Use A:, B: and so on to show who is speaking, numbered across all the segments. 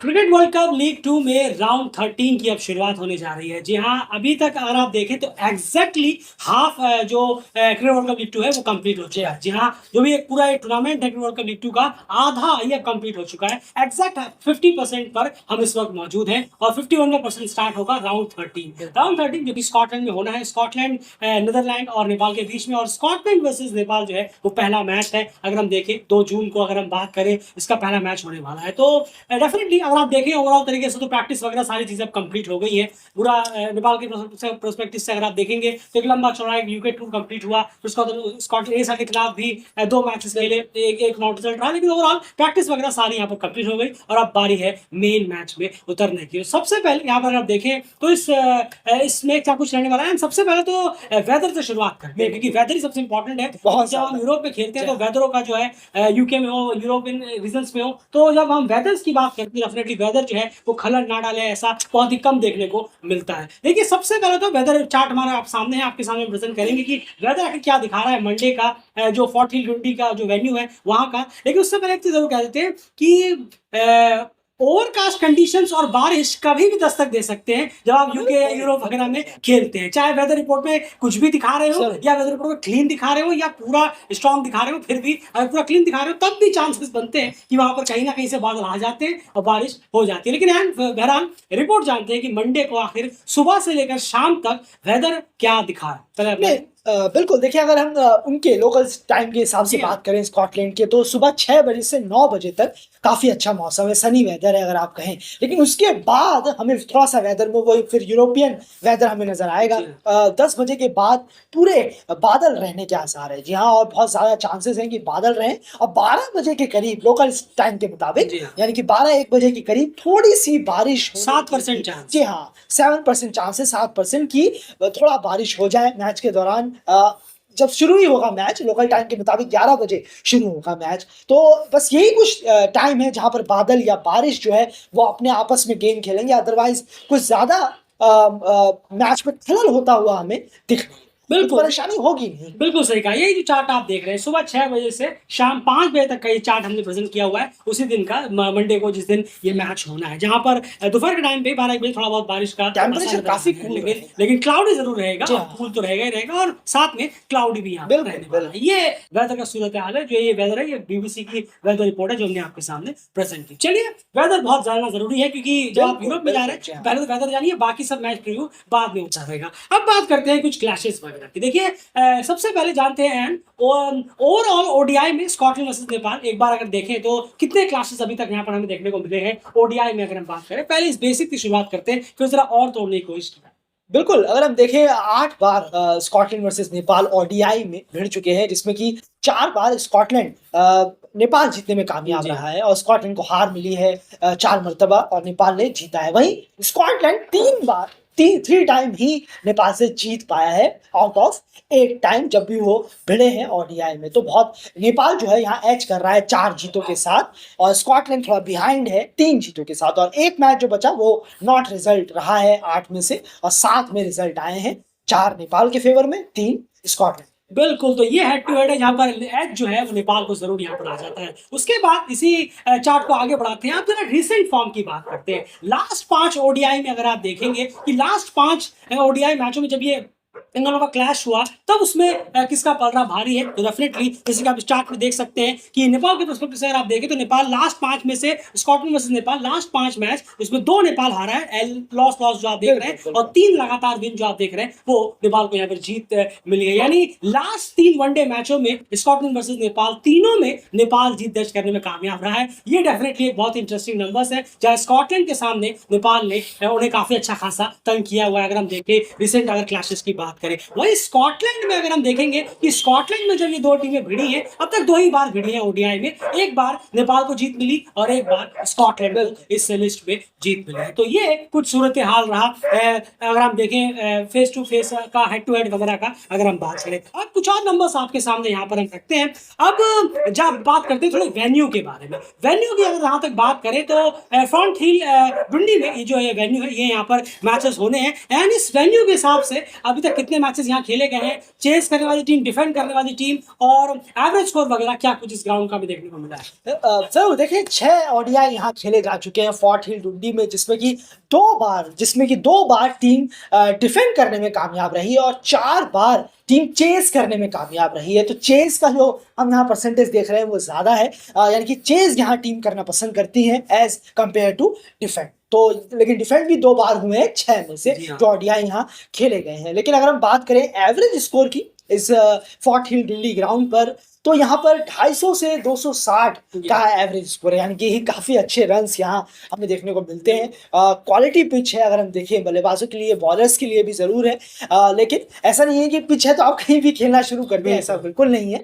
A: Cricket world cup league 2 में round 13 की अब शुरुआत होने जा रही है। जी हाँ, अभी तक अगर आप देखें तो एग्जैक्टली हाफ जो क्रिकेट वर्ल्ड कप लीग 2 है वो कंप्लीट हो चुका है। जी हाँ, जो भी एक पूरा एक टूर्नामेंट है क्रिकेट वर्ल्ड कप लीग 2 का, आधा ये कंप्लीट हो चुका है। एग्जैक्ट 50% पर हम इस वक्त मौजूद हैं और 51% स्टार्ट होगा राउंड 13। राउंड 13 जो कि स्कॉटलैंड में होना है। स्कॉटलैंड, नीदरलैंड और नेपाल के बीच में, और स्कॉटलैंड वर्सेस नेपाल जो है वो पहला मैच है। अगर हम देखें 2 जून को अगर हम बात करें, इसका पहला मैच होने वाला है। तो डेफिनेटली अगर आप देखें ओवरऑल तरीके से तो प्रैक्टिस वगैरह सारी चीजें अब कंप्लीट हो गई है। पूरा नेपाल के प्रोस्पेक्टिव से अगर आप देखेंगे तो एक लंबा चौड़ा एक यूके टूर कंप्लीट हुआ। उसका तो स्कॉटलैंड के खिलाफ भी 2 मैचेस खेले, एक नॉट रिजल्ट रहा, लेकिन ओवरऑल प्रैक्टिस वगैरह सारी यहाँ पर कंप्लीट हो गई और अब बारी है मेन मैच में उतरने की। सबसे पहले यहाँ पर आप देखें तो इसमें क्या कुछ रहने वाला है। सबसे पहले तो वेदर से शुरुआत करते हैं, क्योंकि वेदर ही सबसे इंपॉर्टेंट है। जब हम यूरोप में खेलते हैं तो वेदरों का जो है यूके में हो, यूरोपियन रीजन्स में हो, तो जब हम वेदर्स की बात करते हैं डेफिनेटली वेदर जो है वो खलल ना डाले ऐसा बहुत ही कम देखने को मिलता है। देखिए सबसे पहले तो वेदर चार्ट हमारा आप सामने है, आपके सामने प्रेजेंट करेंगे कि वेदर आखिर क्या दिखा रहा है मंडे का, जो फोर्ट हिल ट्वेंटी का जो वेन्यू है वहां का। लेकिन उससे पहले एक चीज जरूर कह देते हैं कि ओवरकास्ट कंडीशंस और बारिश कभी भी दस्तक दे सकते हैं जब आप यूके यूरोप वगैरह में खेलते हैं। चाहे वेदर रिपोर्ट में कुछ भी दिखा रहे हो या वेदर रिपोर्ट में क्लीन दिखा रहे हो या पूरा स्ट्रॉन्ग दिखा रहे हो, फिर भी अगर पूरा क्लीन दिखा रहे हो तब भी चांसेस बनते हैं कि वहां पर कहीं ना कहीं से बादल आ जाते हैं और बारिश हो जाती है। लेकिन बहरहाल रिपोर्ट जानते हैं कि मंडे को आखिर सुबह से लेकर शाम तक वेदर क्या दिखा रहा है।
B: बिल्कुल देखिए, अगर हम उनके लोकल टाइम के हिसाब से बात करें स्कॉटलैंड के, तो सुबह 6 बजे से 9 बजे तक काफ़ी अच्छा मौसम है, सनी वेदर है अगर आप कहें। लेकिन उसके बाद हमें थोड़ा सा वेदर में वही फिर यूरोपियन वेदर हमें नजर आएगा। 10 बजे के बाद पूरे बादल रहने के आसार है। जी हाँ, और बहुत ज़्यादा चांसेस हैं कि बादल रहें। और 12 बजे के करीब लोकल टाइम के मुताबिक, यानी कि 12-1 बजे के करीब थोड़ी सी बारिश,
A: 7% चांस।
B: जी हाँ, 7% चांसेस, 7% की थोड़ा बारिश हो जाए मैच के दौरान। जब शुरू ही होगा मैच लोकल टाइम के मुताबिक 11 बजे शुरू होगा मैच, तो बस यही कुछ टाइम है जहां पर बादल या बारिश जो है वो अपने आपस में गेम खेलेंगे। अदरवाइज कुछ ज्यादा मैच में खलल होता हुआ हमें दिख,
A: बिल्कुल
B: परेशानी होगी नहीं।
A: बिल्कुल सही कहा। यही जो चार्ट आप देख रहे हैं सुबह 6 बजे से शाम 5 बजे तक का ये चार्ट हमने प्रेजेंट किया हुआ है, उसी दिन का मंडे को जिस दिन ये मैच होना है, जहां पर दोपहर के टाइम पे 12 बजे थोड़ा बहुत बारिश का
B: टेम्परेचर काफी कूल,
A: लेकिन क्लाउडी जरूर रहेगा। कूल तो रहेगा ही रहेगा और साथ में क्लाउडी भी यहाँ रहने वाला है। ये वेदर का सूरत हाल है। जो ये वेदर है ये बीबीसी की वेदर रिपोर्ट है जो हमने आपके सामने प्रेजेंट की। चलिए, वेदर बहुत जानना जरूरी है क्योंकि जब आप यूरोप में जा रहे हैं पहले तो वेदर जानिए, बाकी सब मैच प्रीव्यू बाद में होता रहेगा। अब बात करते हैं कुछ क्लैशेस वगैरह की। देखिए सबसे पहले जानते हैं ओवरऑल ओडीआई में स्कॉटलैंड वर्सेस नेपाल एक बार अगर देखें तो कितने क्लासेस अभी तक यहाँ पर हमें देखने को मिले हैं ओडीआई में। अगर हम बात करें पहले इस बेसिक की शुरुआत करते हैं, फिर जरा और तोड़ने की कोशिश की।
B: बिल्कुल, अगर हम देखें 8 बार स्कॉटलैंड वर्सेस नेपाल ओडीआई में भिड़ चुके हैं, जिसमें कि 4 बार स्कॉटलैंड नेपाल जीतने में कामयाब रहा है और स्कॉटलैंड को हार मिली है 4 मरतबा और नेपाल ने जीता है। वहीं स्कॉटलैंड 3 टाइम ही नेपाल से जीत पाया है आउट ऑफ 8 टाइम जब भी वो भिड़े हैं ओडीआई में। तो बहुत नेपाल जो है यहाँ एज कर रहा है 4 जीतों के साथ और स्कॉटलैंड थोड़ा बिहाइंड है 3 जीतों के साथ। और एक मैच जो बचा वो नॉट रिजल्ट रहा है 8 में से, और 7 में रिजल्ट आए हैं, 4 नेपाल के फेवर में, 3 स्कॉटलैंड।
A: बिल्कुल, तो ये हेड टू हेड है जहां पर एज जो है वो नेपाल को जरूर यहाँ पर आ जाता है। उसके बाद इसी चार्ट को आगे बढ़ाते हैं। आप जरा रिसेंट फॉर्म की बात करते हैं। लास्ट 5 ओडीआई में अगर आप देखेंगे कि लास्ट 5 ओडीआई मैचों में जब ये इन दोनों का क्लैश हुआ तब उसमें किसका पलड़ा भारी है, तो डेफिनेटली जैसे कि आप चार्ट में देख सकते हैं कि नेपाल के पर्सपेक्टिव से अगर आप देखें तो नेपाल लास्ट 5 में से, Scotland versus Nepal last 5 match उसमें 2 नेपाल हारा है, लॉस जो आप देख रहे हैं, और 3 लगातार विन जो आप देख रहे हैं वो नेपाल को यहाँ पर जीत मिली है। यानी लास्ट 3 वनडे मैचों में स्कॉटलैंड वर्सेस नेपाल, तीनों में नेपाल जीत दर्ज करने में कामयाब रहा है। ये डेफिनेटली एक बहुत इंटरेस्टिंग नंबर्स है, जहाँ स्कॉटलैंड के सामने नेपाल ने उन्हें काफी अच्छा खासा तंग किया हुआ है। अगर हम देखें रिसेंट अगर क्लैशेस की बात करें, वही स्कॉटलैंड में अगर हम देखेंगे कि स्कॉटलैंड में जब ये 2 टीमें भिड़ी हैं, अब तक 2 ही बार भिड़ी हैं ओडीआई में, एक बार नेपाल को जीत मिली और एक बार स्कॉटलैंड को इस लिस्ट में जीत मिली है। तो ये कुछ सूरत हाल रहा अगर हम देखें फेस टू फेस का, हेड टू हेड वगैरह का अगर हम बात करें। अब कुछ और नंबर्स आपके सामने यहाँ पर हम रखते हैं। अब जब बात करते हैं थोड़े वेन्यू के बारे में, वेन्यू की अगर यहाँ तक बात करें तो फ्रंट हिल डुंडी में ये जो है वेन्यू है, ये यहाँ पर मैचेस होने हैं। एंड इस वेन्यू के हिसाब से अभी तक कितने जितने मैचेस यहाँ खेले गए हैं, चेस करने वाली टीम, डिफेंड करने वाली टीम और एवरेज स्कोर वगैरह क्या कुछ इस ग्राउंड का भी देखने को मिला है?
B: जरूर देखिए, 6 ओडीआई यहाँ खेले जा चुके हैं फोर्ट हिल डुंडी में, जिसमें कि 2 बार टीम डिफेंड करने में कामयाब रही है और 4 बार टीम चेस करने में कामयाब रही है। तो चेस का जो हम यहाँ परसेंटेज देख रहे हैं वो ज्यादा है, यानी कि चेस यहाँ टीम करना पसंद करती है एज कंपेयर टू डिफेंड। तो लेकिन डिफेंड भी 2 बार हुए हैं 6 में से जो ओडीआई यहाँ खेले गए हैं। लेकिन अगर हम बात करें एवरेज स्कोर की इस फोर्ट हिल दिल्ली ग्राउंड पर, तो यहाँ पर 250 से 260 का एवरेज स्कोर है, यानी कि काफी अच्छे रन्स यहाँ हमें देखने को मिलते हैं। क्वालिटी पिच है, अगर हम देखें बल्लेबाजों के लिए, बॉलर्स के लिए भी जरूर है, लेकिन ऐसा नहीं है कि पिच है तो आप कहीं भी खेलना शुरू कर दें, ऐसा बिल्कुल नहीं है।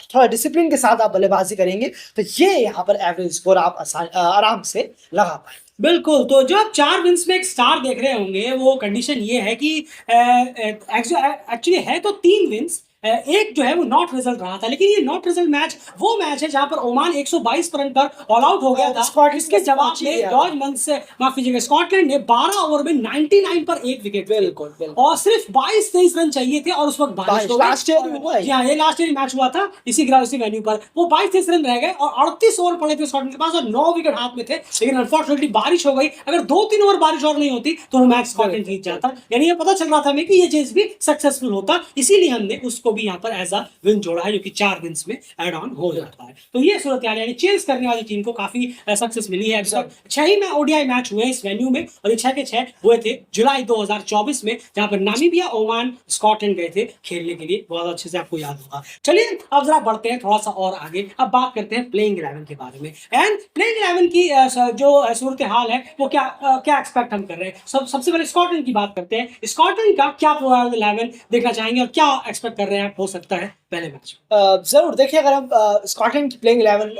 B: थोड़ा डिसिप्लिन के साथ आप बल्लेबाजी करेंगे तो ये यहाँ पर एवरेज स्कोर आप आराम से लगा पाए।
A: बिल्कुल। तो जो आप 4 विन्स में एक स्टार देख रहे होंगे, वो कंडीशन ये है कि एक्चुअली है तो 3 विन्स, एक जो है वो नॉट रिजल्ट रहा था, लेकिन ये नॉट रिजल्ट मैच वो मैच है जहां पर ओमान 122 रन पर ऑल आउट हो गया था। इसके जवाब में जॉर्ज मंस से माफ कीजिएगा, स्कॉटलैंड ने 12 ओवर में 99 पर 1 विकेट,
B: बिल्कुल
A: और सिर्फ 22-23 रन चाहिए थे और उस वक्त बारिश हो गई। ये लास्ट ईयर मैच हुआ था इसी वेन्यू पर, वो 22-23 रन रह गए और 38 ओवर पड़े थे स्कॉटलैंड के पास और 9 विकेट हाथ में थे, लेकिन अनफॉर्चुनेटली बारिश हो गई। अगर 2-3 ओवर बारिश और नहीं होती तो वो मैच स्कॉटलैंड जीत जाता। यानी ये पता चल रहा था हमें कि ये चेस भी सक्सेसफुल होता, इसीलिए हमने उसको भी यहाँ पर एज अ विन जोड़ा है, जो कि 4 विन्स में एड ऑन हो जाता है। तो ये सूरत यानी चेस करने वाली टीम को काफी सक्सेस मिली है। 6 ही में ओडीआई मैच हुए इस वेन्यू में और ये 6 के 6 हुए थे जुलाई 2024 में, जहां पर नामीबिया, ओमान, स्कॉटलैंड गए थे खेलने के लिए। बहुत अच्छे से आपको याद होगा। चलिए अब जरा बढ़ते हैं थोड़ा सा और आगे, अब बात करते हैं प्लेइंग 11 के बारे में। एंड प्लेइंग 11 की जो सूरत हाल है वो क्या एक्सपेक्ट हम कर रहे हैं। सबसे पहले स्कॉटलैंड की बात करते हैं। स्कॉटलैंड का क्या प्रोबेबल 11 देखना चाहेंगे और क्या एक्सपेक्ट कर रहे हैं आप हो सकता है पहले मैच?
B: जरूर देखिए, अगर हम स्कॉटलैंड की प्लेइंग 11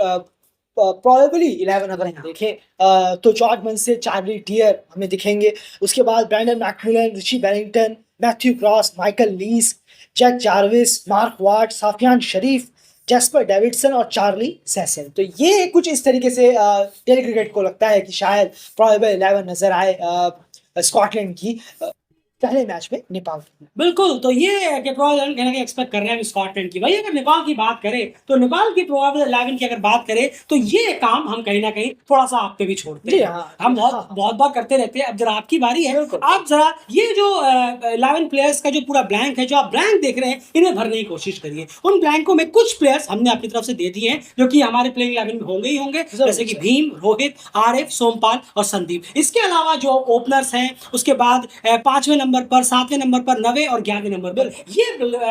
B: प्रोबेबली 11 अगर हम देखें तो जॉर्ज मंसे, चार्ली टियर हमें दिखेंगे। उसके बाद Brandon McMillan, Ritchie Barrington, Matthew Cross, Michael Leask, Jack Jarvis, Mark Watt, Safyaan Sharif, Jasper Davidson और चार्ली सेसन। तो ये कुछ इस तरीके से टेली क्रिकेट को लगता है कि शायद प्रोबेबल 11 नजर आए स्कॉटलैंड की पहले मैच में नेपाल की।
A: बिल्कुल। तो ये प्रोबेबल एक्सपेक्ट कर रहे हैं स्कॉटलैंड की। भाई अगर नेपाल की बात करें तो नेपाल की प्रोबेबल 11 की अगर बात करें तो ये काम हम कहीं ना कहीं थोड़ा सा आप पे भी छोड़ते हैं। हम बहुत बार करते रहते हैं। अब जरा आपकी बारी है, आप जरा ये जो 11 प्लेयर्स का जो पूरा ब्लैंक है, जो आप ब्लैंक देख रहे हैं, इन्हें भरने की कोशिश करिए। उन ब्लैंकों में कुछ प्लेयर्स हमने अपनी तरफ से दे दिए हैं जो कि हमारे प्लेइंग 11 में होंगे ही होंगे, जैसे कि भीम, रोहित, आरिफ, सोमपाल और संदीप। इसके अलावा जो ओपनर्स हैं, उसके बाद 5वें नंबर पर, 7वें नंबर पर, 9वें और 11वें नंबर पर ये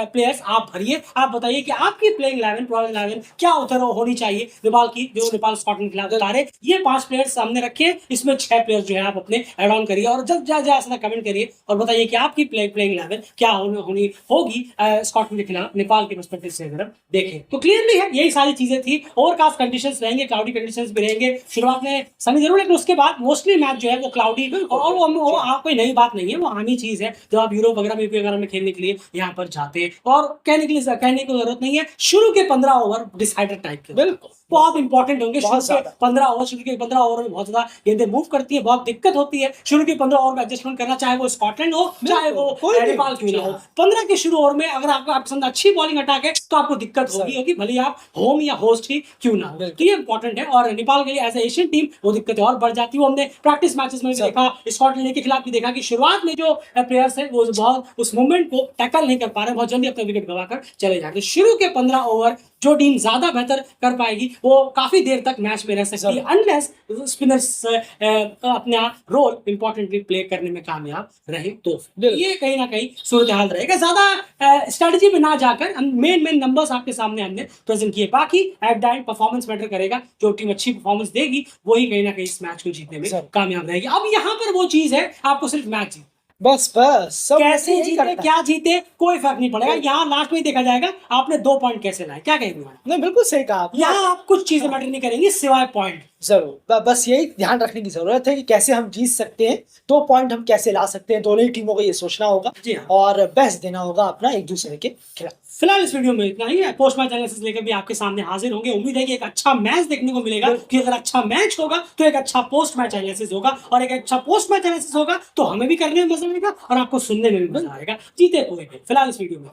A: प्लेयर्स आप भरिए। आप बताइए कि आपकी प्लेइंग 11 प्रोबेबल 11 क्या उतर होनी चाहिए नेपाल की, जो नेपाल स्कॉटलैंड के खिलाफ उतारे। ये 5 प्लेयर्स सामने रखिए, इसमें 6 प्लेयर्स जो है आप अपने ऐड ऑन करिए और जब ऐसा कमेंट करिए और बताइए कि आपकी प्लेइंग 11 क्या होनी होगी स्कॉटलैंड के खिलाफ नेपाल के पर्सपेक्टिव से अगर देखें तो। क्लियरली है, यही सारी चीजें थी। ओवरकास्ट कंडीशंस रहेंगे, क्लाउडी कंडीशंस भी रहेंगे शुरुआत में सनी जरूर, लेकिन उसके बाद मोस्टली मैच जो है वो क्लाउडी और वो कोई नई बात नहीं है, वो आनी चीज है जब आप यूरोप वगैरह में खेलने के लिए यहाँ पर जाते हैं। और कहने की जरूरत नहीं है, शुरू के 15 ओवर डिसाइडर टाइप के बिल्कुल बहुत इंपॉर्टेंट होंगे। शुरू के 15 ओवर में बहुत ज्यादा गेंदें मूव करती है, बहुत दिक्कत होती है शुरू के 15 ओवर में एडजस्टमेंट करना, चाहे वो स्कॉटलैंड हो चाहे वो नेपाल क्यों ना हो। 15 के शुरू ओवर में अगर आपको पसंद अच्छी बॉलिंग अटैक है तो आपको दिक्कत होगी, भले आप होम या होस्ट ही क्यों ना हो। तो ये इंपॉर्टेंट है और नेपाल के लिए एज एशियन टीम वो दिक्कतें और बढ़ जाती है। वो हमने प्रैक्टिस मैचेस में भी देखा, स्कॉटलैंड के खिलाफ भी देखा कि शुरुआत में जो प्लेयर्स है वो बहुत उस मूवमेंट को टैकल नहीं कर पा रहे, बहुत जल्दी अपना विकेट गवाकर चले जाते। शुरू के 15 ओवर जो टीम ज्यादा बेहतर कर पाएगी वो काफी देर तक मैच में रह सकती है, अनलेस स्पिनर्स अपना रोल इंपॉर्टेंटली प्ले करने में कामयाब रहे तो। ये कहीं ना कहीं सूरत हाल रहेगा। ज्यादा स्ट्रेटजी में ना जाकर मेन नंबर्स आपके सामने हमने प्रेजेंट किए। बाकी at the end performance matter करेगा, जो टीम अच्छी परफॉर्मेंस देगी वही कहीं ना कहीं इस मैच को जीतने में कामयाब रहेगी। अब यहाँ पर वो चीज है, आपको सिर्फ मैच जीत
B: बस
A: कैसे जीते क्या जीते कोई फर्क नहीं पड़ेगा। यहाँ लास्ट में देखा जाएगा आपने 2 पॉइंट कैसे लाए। क्या कहेंगे?
B: नहीं, बिल्कुल सही कहा आपने।
A: यहाँ आप कुछ चीजें मैटर नहीं करेंगी सिवाय पॉइंट।
B: जरूर, बस यही ध्यान रखने की जरूरत है कि कैसे हम जीत सकते हैं, 2 पॉइंट हम कैसे ला सकते हैं। दोनों ही टीमों को ये सोचना होगा और बेस्ट देना होगा अपना एक दूसरे के खिलाफ।
A: फिलहाल इस वीडियो में इतना ही है। पोस्ट मैच एनालिसिस लेकर भी आपके सामने हाजिर होंगे। उम्मीद है कि एक अच्छा मैच देखने को मिलेगा, कि अगर अच्छा मैच होगा तो एक अच्छा पोस्ट मैच एनालिसिस होगा, और एक अच्छा पोस्ट मैच एनालिसिस होगा तो हमें भी करने में मजा आएगा और आपको सुनने में भी मजा आएगा, जीते हुए भी। फिलहाल इस वीडियो में